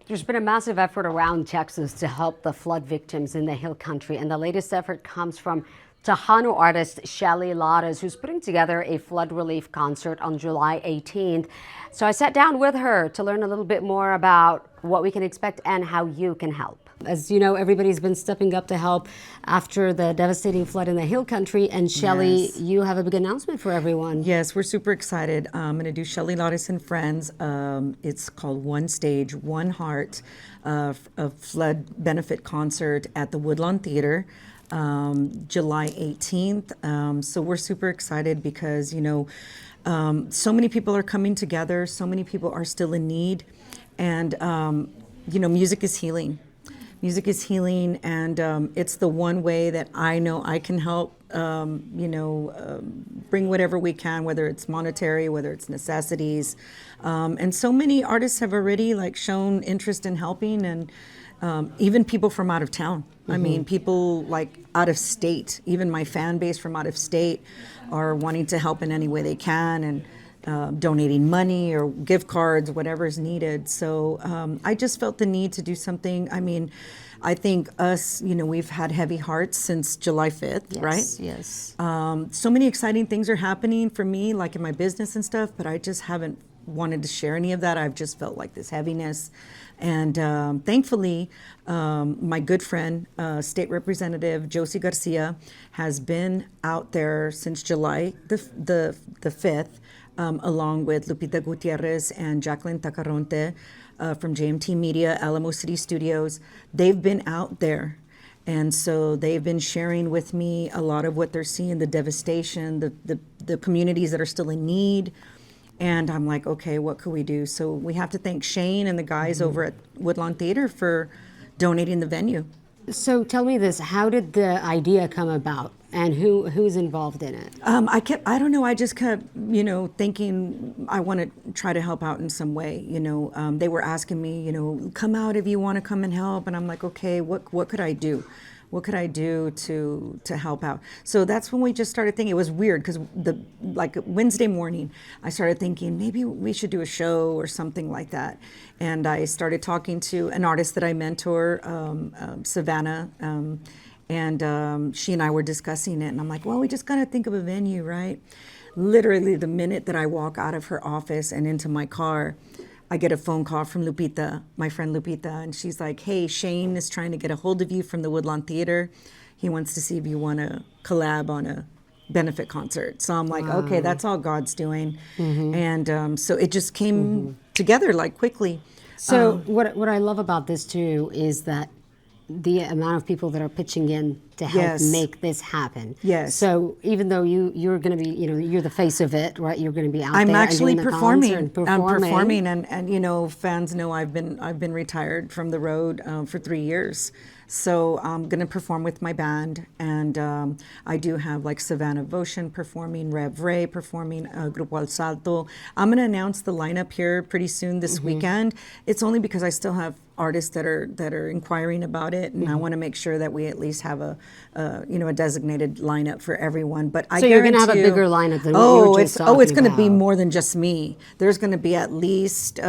There's been a massive effort around Texas to help the flood victims in the Hill Country, and the latest effort comes from Tejano artist Shelly Lares, who's putting together a flood relief concert on July 18th. So I sat down with her to learn a little bit more about what we can expect and how you can help. As you know, everybody's been stepping up to help after the devastating flood in the Hill Country. And Shelly, Yes. you have a big announcement for everyone. Yes, we're super excited. I'm going to do Shelly Lares and Friends. It's called One Stage, One Heart, a flood benefit concert at the Woodlawn Theater, July 18th. So we're super excited because, so many people are coming together. So many people are still in need. And, music is healing. Music is healing, and it's the one way that I know I can help, bring whatever we can, whether it's monetary, whether it's necessities. And so many artists have already shown interest in helping, and even people from out of town. I mean, people out of state, even my fan base from out of state are wanting to help in any way they can, and donating money or gift cards, whatever is needed. So I just felt the need to do something. I mean, I think us, we've had heavy hearts since July 5th, right? Yes. So many exciting things are happening for me, like in my business and stuff, but I just haven't wanted to share any of that. I've just felt like this heaviness. And thankfully, my good friend, State Representative Josie Garcia, has been out there since July the 5th, along with Lupita Gutierrez and Jacqueline Tacaronte from JMT Media, Alamo City Studios. They've been out there. And so they've been sharing with me a lot of what they're seeing, the devastation, the communities that are still in need. And I'm like, okay, what could we do? So we have to thank Shane and the guys over at Woodlawn Theater for donating the venue. So tell me this, how did the idea come about, and who's involved in it? I don't know, I just kept, thinking I want to try to help out in some way. They were asking me, come out if you want to come and help. And I'm like, okay, what could I do? What could I do to help out? So that's when we just started thinking. It was weird because Wednesday morning, I started thinking maybe we should do a show or something like that. And I started talking to an artist that I mentor, Savannah, and she and I were discussing it. And I'm like, well, we just got to think of a venue, right? Literally, the minute that I walk out of her office and into my car, I get a phone call from Lupita, my friend Lupita, and she's like, hey, Shane is trying to get a hold of you from the Woodlawn Theater. He wants to see if you want to collab on a benefit concert. So I'm like, okay, that's all God's doing. And so it just came together quickly. So what I love about this too is that the amount of people that are pitching in to help Yes. make this happen. Yes. So even though you're going to be, you're the face of it, right? You're going to be out I'm there actually and doing the performing. concert and I'm performing. performing, and fans know I've been retired from the road for 3 years. So I'm gonna perform with my band, and I do have Savannah Votion performing, Rev Ray performing, Grupo Al Salto. I'm gonna announce the lineup here pretty soon this weekend. It's only because I still have artists that are inquiring about it, and I want to make sure that we at least have a designated lineup for everyone. But I So you're going to have a guarantee bigger lineup than what you were just talking it's going to be about. more than just me. There's going to be at least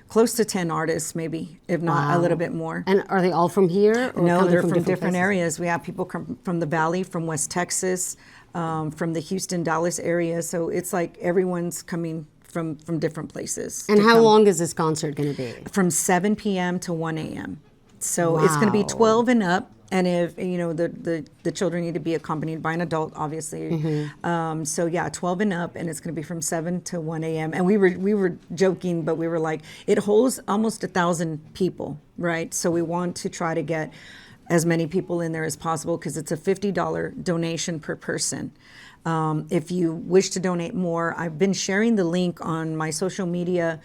close to 10 artists, maybe, if not a little bit more. And are they all from here? Or No, coming they're from different places? areas. We have people come from the Valley, from West Texas, from the Houston, Dallas area. So it's like everyone's coming from different places. And to how come. long is this concert going to be? From 7 p.m. to 1 a.m. So it's going to be Wow. 12 and up. And if the children need to be accompanied by an adult, obviously. So yeah, 12 and up, and it's going to be from 7 to 1 a.m. And we were joking, but we were like, it holds almost 1,000 people, right? So we want to try to get as many people in there as possible because it's a $50 donation per person. If you wish to donate more, I've been sharing the link on my social media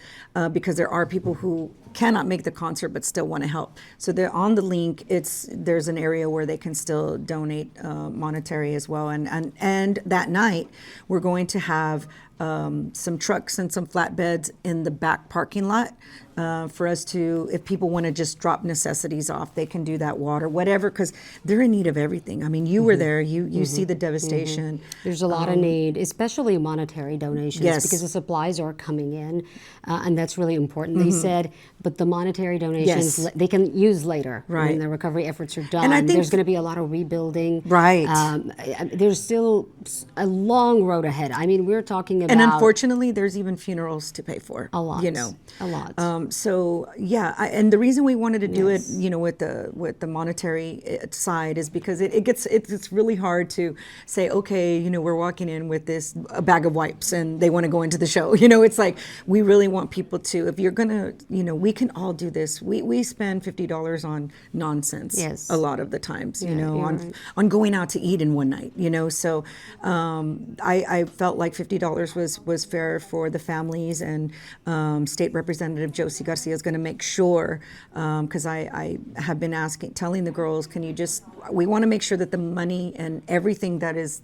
because there are people who cannot make the concert but still want to help. So they're on the link. There's an area where they can still donate monetary as well. And that night we're going to have some trucks and some flatbeds in the back parking lot for us to, if people want to just drop necessities off, they can do that, water, whatever, because they're in need of everything. I mean, you were there, you see the devastation. There's a lot of need, especially monetary donations, Yes. because the supplies are coming in, and that's really important. They said, but the monetary donations Yes. they can use later when Right. the recovery efforts are done. And I think there's going to be a lot of rebuilding. Right. There's still a long road ahead. I mean, we're talking about And unfortunately, there's even funerals to pay for. a lot. You know, a lot. So yeah, and the reason we wanted to do it, you know, with the monetary side is because it's really hard to say, okay, you know, we're walking in with a bag of wipes and they want to go into the show. You know, it's like we really want people to, if you're gonna, you know, we can all do this. We spend $50 on nonsense. Yes. A lot of the times, you know, you're on right. on going out to eat in one night. You know, so I felt like $50 was fair for the families, and State Representative Josie Garcia is going to make sure, because I have been telling the girls, can you just, we want to make sure that the money and everything that is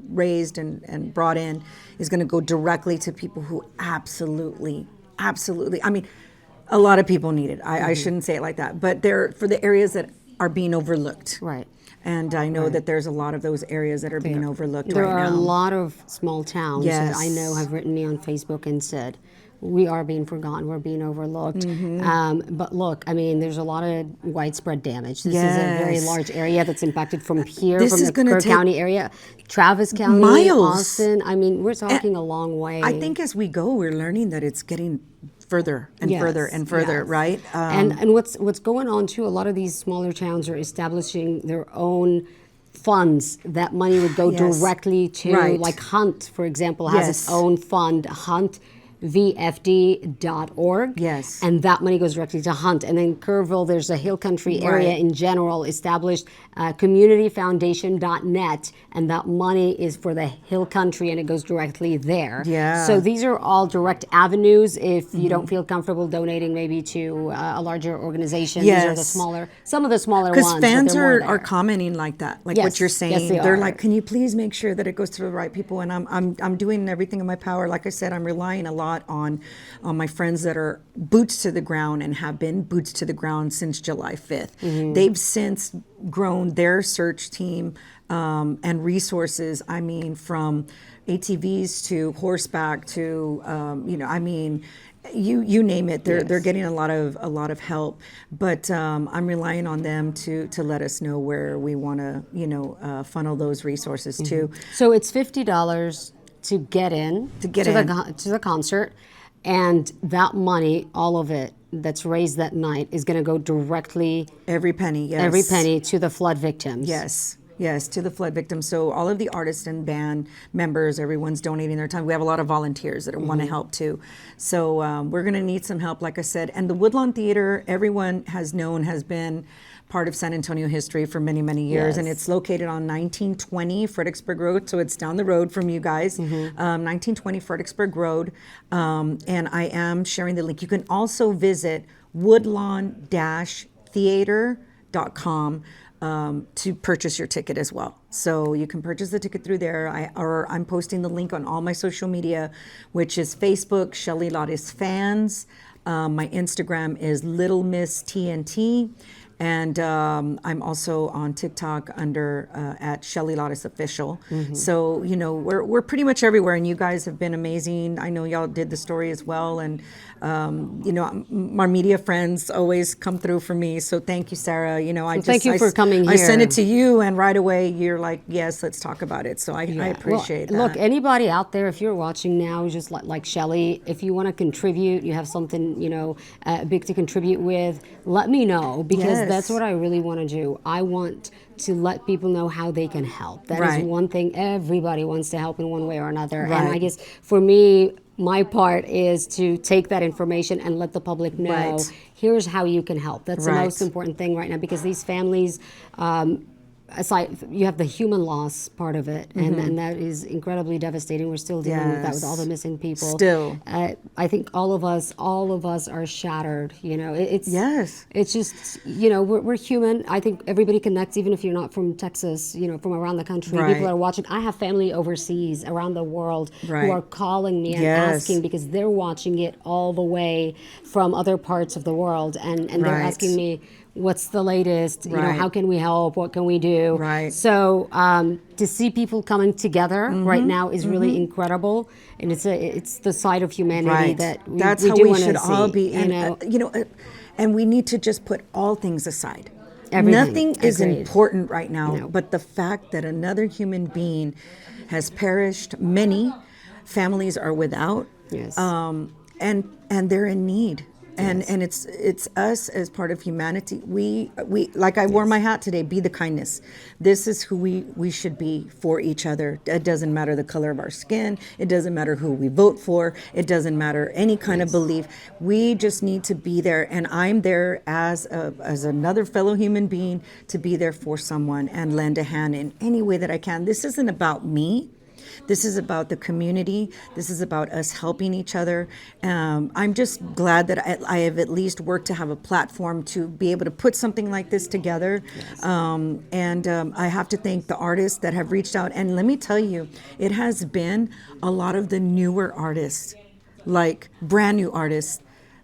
raised and brought in is going to go directly to people who absolutely, I mean, a lot of people need it. I shouldn't say it like that, but they're for the areas that are being overlooked. Right. And I know that there's a lot of those areas that are being overlooked There right are now. a lot of small towns that I know Yes. have written me on Facebook and said, we are being forgotten, we're being overlooked. But look, I mean, there's a lot of widespread damage. This is a very Yes. large area that's impacted from here, This from is the gonna Kerr take County area, Travis County, miles. Austin. I mean, we're talking a long way. I think as we go, we're learning that it's getting further and further and further, yes. right? And what's going on too, a lot of these smaller towns are establishing their own funds. That money would go Yes. directly to, Right. like Hunt, for example, has its Yes. own fund, huntvfd.org. Yes. And that money goes directly to Hunt. And then Kerrville, there's a Hill Country area Right. in general established, communityfoundation.net, and that money is for the Hill Country and it goes directly there. Yeah. So these are all direct avenues if you don't feel comfortable donating maybe to a larger organization. These are the Yes. some of the smaller ones. Because but fans they're more are there. commenting like that, like Yes. what you're Yes, saying. they They're are. like, "Can you please make sure that it goes to the right people?" And I'm doing everything in my power. Like I said, I'm relying a lot on my friends that are boots to the ground and have been boots to the ground since July 5th. They've since grown their search team and resources. I mean, from ATVs to horseback to you know, I mean, you name it. They're getting a lot of help, but I'm relying on them to let us know where we want to, you know, funnel those resources to. So it's $50 to get in To get to in. the concert, and that money, all of it that's raised that night, is going to go directly Every penny, yes. every penny to the flood victims. Yes, yes, to the flood victims. So all of the artists and band members, everyone's donating their time. We have a lot of volunteers that want to help too. So we're going to need some help, like I said. And the Woodlawn Theater, everyone has been part of San Antonio history for many, many years. And Yes. it's located on 1920 Fredericksburg Road. So it's down the road from you guys, 1920 Fredericksburg Road. And I am sharing the link. You can also visit woodlawn-theater.com to purchase your ticket as well. So you can purchase the ticket through there. I'm posting the link on all my social media, which is Facebook, Shelly Lares Fans. My Instagram is Little Miss TNT. And I'm also on TikTok under at Shelly Lares Official. So, you know, we're pretty much everywhere, and you guys have been amazing. I know y'all did the story as well, and you know, our media friends always come through for me. So thank you, Sarah. You know, thank you for coming I sent here. it to you, and right away you're like, yes, let's talk about it. So I appreciate Well, that. Look, anybody out there, if you're watching now, just like Shelly, if you want to contribute, you have something, you know, big to contribute with, let me know, because Yes. that's what I really want to do. I want to let people know how they can help. That is Right. one thing. Everybody wants to help in one way or another. And I Right. guess for me, my part is to take that information and let the public know, Right. here's how you can help. That's the Right. most important thing right now, because these families, aside, you have the human loss part of it, and that is incredibly devastating. We're still dealing with that, with all the Yes. missing people. Still. I think all of us are shattered. You know, it's Yes. It's just, you know, we're human. I think everybody connects, even if you're not from Texas. You know, from around the country. Right. People are watching. I have family overseas, around the world, Right. who are calling me and Yes. asking, because they're watching it all the way from other parts of the world, and they're Right. asking me, what's the latest, you know, Right. how can we help, what can we do. Right. So to see people coming together right now is really incredible, and it's the side of humanity Right. that That's we how do we want should to see, all be. And, you know. And we need to just put all things aside. Everything. Nothing is Agreed. important right now, No. but the fact that another human being has perished, many families are without, Yes. and they're in need. And it's us as part of humanity. We like I wore my hat today. Be the kindness. This is who we should be for each other. It doesn't matter the color of our skin. It doesn't matter who we vote for. It doesn't matter any kind of belief. We just need to be there. And I'm there as another fellow human being to be there for someone and lend a hand in any way that I can. This isn't about me. This is about the community. This is about us helping each other. I'm just glad that I have at least worked to have a platform to be able to put something like this together. Yes. I have to thank the artists that have reached out. And let me tell you, it has been a lot of the newer artists, like brand new artists,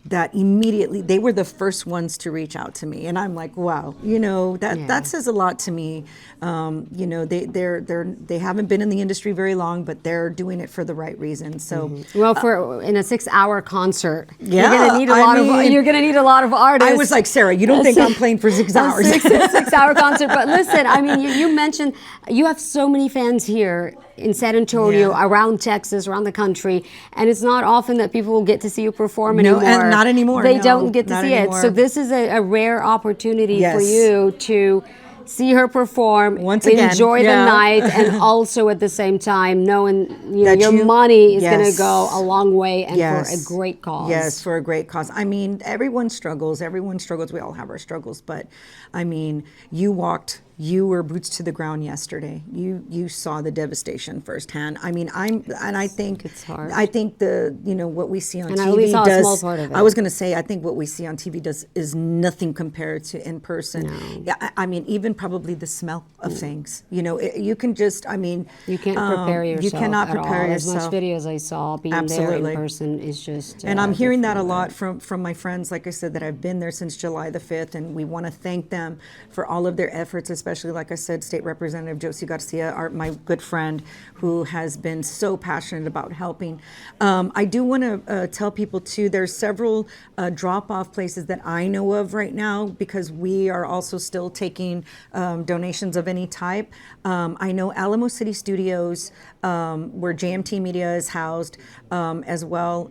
that immediately they were the first ones to reach out to me, and I'm like, wow, you know, that says a lot to me. You know, they haven't been in the industry very long, but they're doing it for the right reasons. So, Well, for in a 6-hour concert, Yeah, you're gonna need you're gonna need a lot of artists. I was like, Sarah, you don't think I'm playing for 6 hours? A 6-hour concert. But listen, I mean, you mentioned you have so many fans here in San Antonio, around Texas, around the country, and it's not often that people will get to see you perform No, anymore. and not anymore, They no, don't get to not see anymore. it. So this is a rare opportunity for Yes. you to see her perform, Once again, enjoy the yeah. night, and also at the same time knowing That your you- money is going to yes. go a long way and Yes. for a great cause. Yes, for a great cause. I mean, everyone struggles. Everyone struggles. We all have our struggles. But I mean, you were boots to the ground yesterday. You saw the devastation firsthand. I mean, I think It's hard. I think what we see on And I TV only saw a does. small part of it. I was going to say, I think what we see on TV is nothing compared to in person. No. Yeah, I mean, even probably the smell of things. You know, you can just. I mean, You can't prepare yourself. You cannot at prepare all. yourself. As much video as I saw, being Absolutely. there in person is just. And I'm hearing that a different. lot from my friends, like I said, that have been there since July the 5th, and we want to thank them for all of their efforts, especially, like I said, State Representative Josie Garcia, my good friend, who has been so passionate about helping. I do want to tell people, too, there's several drop-off places that I know of right now, because we are also still taking donations of any type. I know Alamo City Studios, where JMT Media is housed, as well.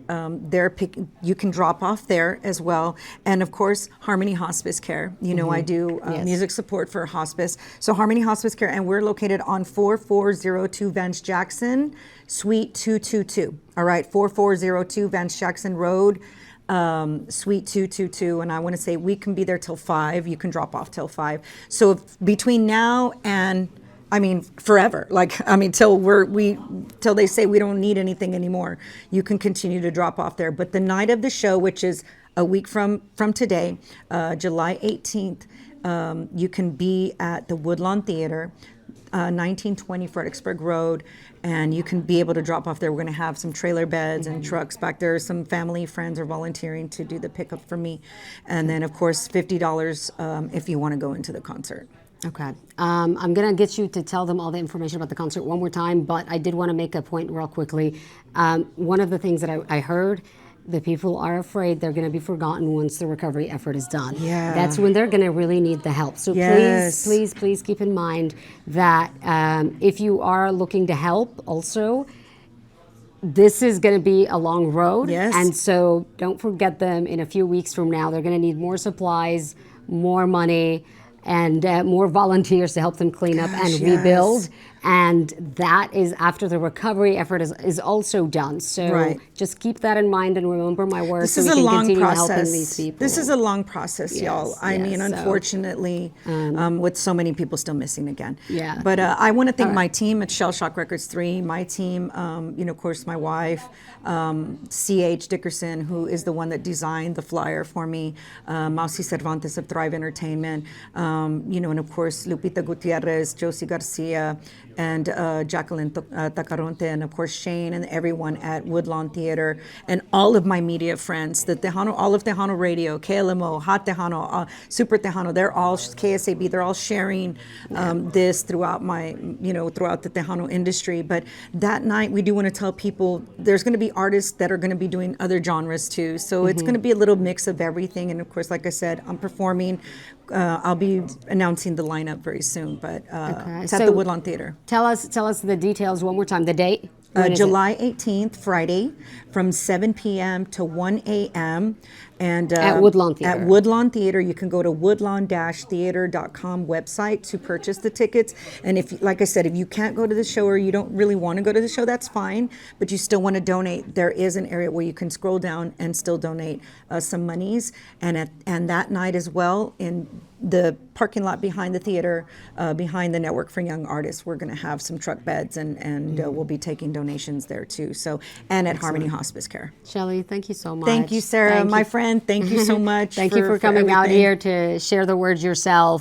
You can drop off there as well. And of course, Harmony Hospice Care. You know, I do music support for hospice. So Harmony Hospice Care, and we're located on 4402 Vance Jackson, Suite 222. All right, 4402 Vance Jackson Road, Suite 222. And I want to say we can be there till 5. You can drop off till 5. So between now and forever. Till they say we don't need anything anymore, you can continue to drop off there. But the night of the show, which is a week from today, July 18th, you can be at the Woodlawn Theater, 1920 Fredericksburg Road, and you can be able to drop off there. We're going to have some trailer beds and trucks back there. Some family, friends are volunteering to do the pickup for me. And then, of course, $50 if you want to go into the concert. Okay. I'm going to get you to tell them all the information about the concert one more time, but I did want to make a point real quickly. One of the things that I heard, the people are afraid they're going to be forgotten once the recovery effort is done. Yeah. That's when they're going to really need the help. So Yes. please keep in mind that if you are looking to help also, this is going to be a long road. Yes. And so don't forget them in a few weeks from now. They're going to need more supplies, more money, and more volunteers to help them clean up and rebuild. yes. And that is after the recovery effort is also done. So Right. just keep that in mind and remember my words This so is we a can long continue helping process. these people. This is a long process, y'all. Yes, I mean, yes, so, unfortunately, with so many people still missing again. Yeah. But I want to thank my team at Shell Shock Records 3, my team, of course, my wife, C.H. Dickerson, who is the one that designed the flyer for me, Mausi Cervantes of Thrive Entertainment, and of course, Lupita Gutierrez, Josie Garcia, and Jacqueline Tacaronte, and of course Shane and everyone at Woodlawn Theater, and all of my media friends, the Tejano, all of Tejano Radio, KLMO, Hot Tejano, Super Tejano, they're all KSAB, they're all sharing this throughout throughout the Tejano industry. But that night, we do want to tell people there's going to be artists that are going to be doing other genres too. So it's going to be a little mix of everything. And of course, like I said, I'm performing. I'll be announcing the lineup very soon, but it's at the Woodlawn Theater. Tell us the details one more time. The date? July 18th, Friday, from 7 p.m. to 1 a.m. And at Woodlawn Theater. At Woodlawn Theater, you can go to woodlawn-theater.com website to purchase the tickets. And if, like I said, if you can't go to the show or you don't really want to go to the show, that's fine. But you still want to donate. There is an area where you can scroll down and still donate some monies. And that night as well, in the parking lot behind the theater, behind the Network for Young Artists, we're going to have some truck beds, and we'll be taking donations there too. So, and at Harmony Hospice Care. Shelly, thank you so much. Thank you, Sarah, my friend. Thank you so much. Thank you for coming out here to share the words yourself.